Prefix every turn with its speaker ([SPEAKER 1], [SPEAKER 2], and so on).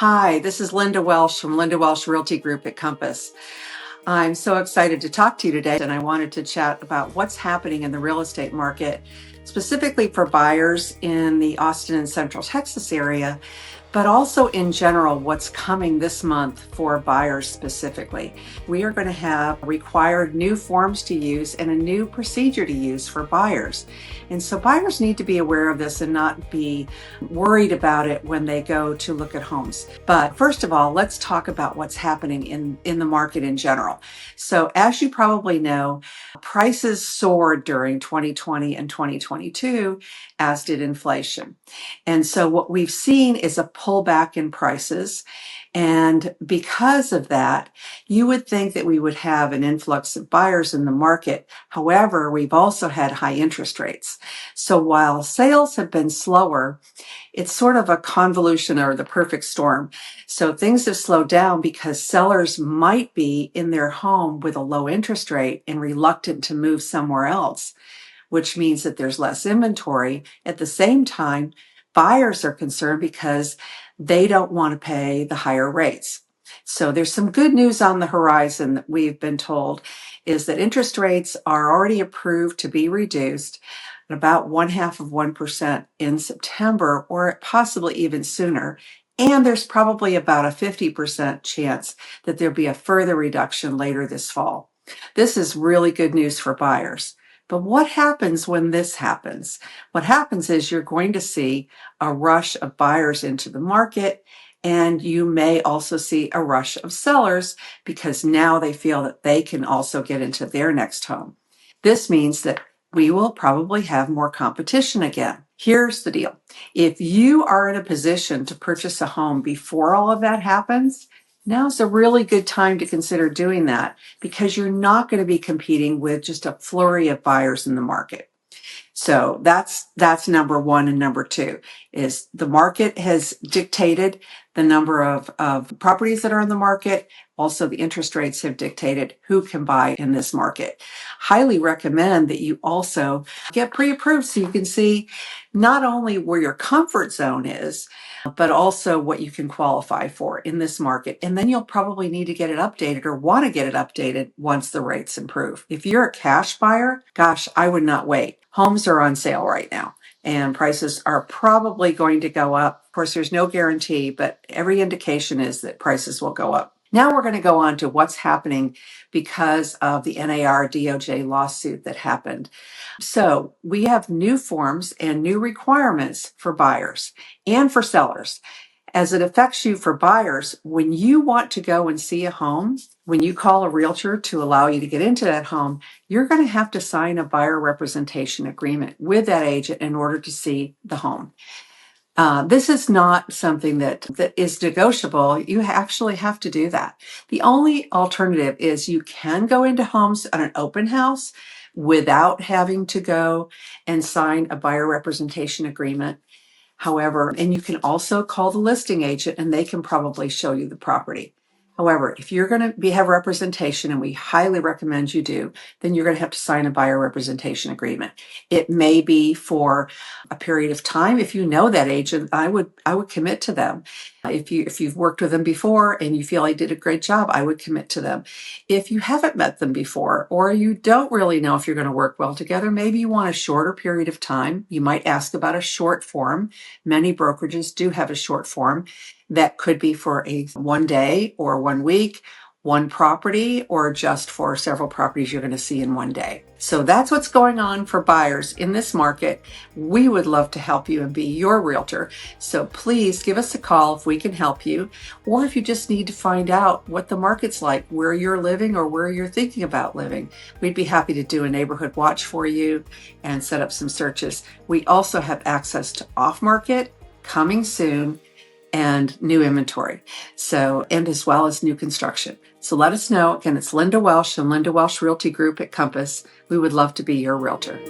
[SPEAKER 1] Hi, this is Linda Welsh from Linda Welsh Realty Group at Compass. I'm so excited to talk to you today, and I wanted to chat about what's happening in the real estate market, specifically for buyers in the Austin and Central Texas area, but also in general, what's coming this month for buyers specifically. We are going to have required new forms to use and a new procedure to use for buyers. And so buyers need to be aware of this and not be worried about it when they go to look at homes. But first of all, let's talk about what's happening in the market in general. So as you probably know, prices soared during 2020 and 2022, as did inflation. And so what we've seen is a pullback in prices. And because of that, you would think that we would have an influx of buyers in the market. However, we've also had high interest rates. So while sales have been slower, it's sort of a convolution or the perfect storm. So things have slowed down because sellers might be in their home with a low interest rate and reluctant to move somewhere else, which means that there's less inventory. At the same time, buyers are concerned because they don't want to pay the higher rates. So there's some good news on the horizon that we've been told is that interest rates are already approved to be reduced at about 0.5% in September, or possibly even sooner. And there's probably about a 50% chance that there'll be a further reduction later this fall. This is really good news for buyers. But what happens when this happens? What happens is you're going to see a rush of buyers into the market, and you may also see a rush of sellers because now they feel that they can also get into their next home. This means that we will probably have more competition again. Here's the deal. If you are in a position to purchase a home before all of that happens, now's a really good time to consider doing that because you're not going to be competing with just a flurry of buyers in the market. So that's number one. And number two is the market has dictated the number of properties that are in the market. Also, the interest rates have dictated who can buy in this market. Highly recommend that you also get pre-approved so you can see not only where your comfort zone is, but also what you can qualify for in this market. And then you'll probably need to get it updated or want to get it updated once the rates improve. If you're a cash buyer, gosh, I would not wait. Homes are on sale right now and prices are probably going to go up. Of course, there's no guarantee, but every indication is that prices will go up. Now we're going to go on to what's happening because of the NAR DOJ lawsuit that happened. So we have new forms and new requirements for buyers and for sellers. As it affects you for buyers, when you want to go and see a home, when you call a realtor to allow you to get into that home, you're going to have to sign a buyer representation agreement with that agent in order to see the home. This is not something that is negotiable. You actually have to do that. The only alternative is you can go into homes on an open house without having to go and sign a buyer representation agreement. However, and you can also call the listing agent and they can probably show you the property. However, if you're going to have representation, and we highly recommend you do, then you're going to have to sign a buyer representation agreement. It may be for a period of time. If you know that agent, I would commit to them. If you've worked with them before and you feel they did a great job, I would commit to them. If you haven't met them before or you don't really know if you're going to work well together, maybe you want a shorter period of time. You might ask about a short form. Many brokerages do have a short form that could be for a 1 day or 1 week, one property, or just for several properties you're going to see in 1 day. So that's what's going on for buyers in this market. We would love to help you and be your realtor. So please give us a call if we can help you, or if you just need to find out what the market's like, where you're living or where you're thinking about living. We'd be happy to do a neighborhood watch for you and set up some searches. We also have access to off-market, coming soon, and new inventory. So, and as well as new construction. So let us know. Again, it's Linda Welsh and Linda Welsh Realty Group at Compass. We would love to be your realtor.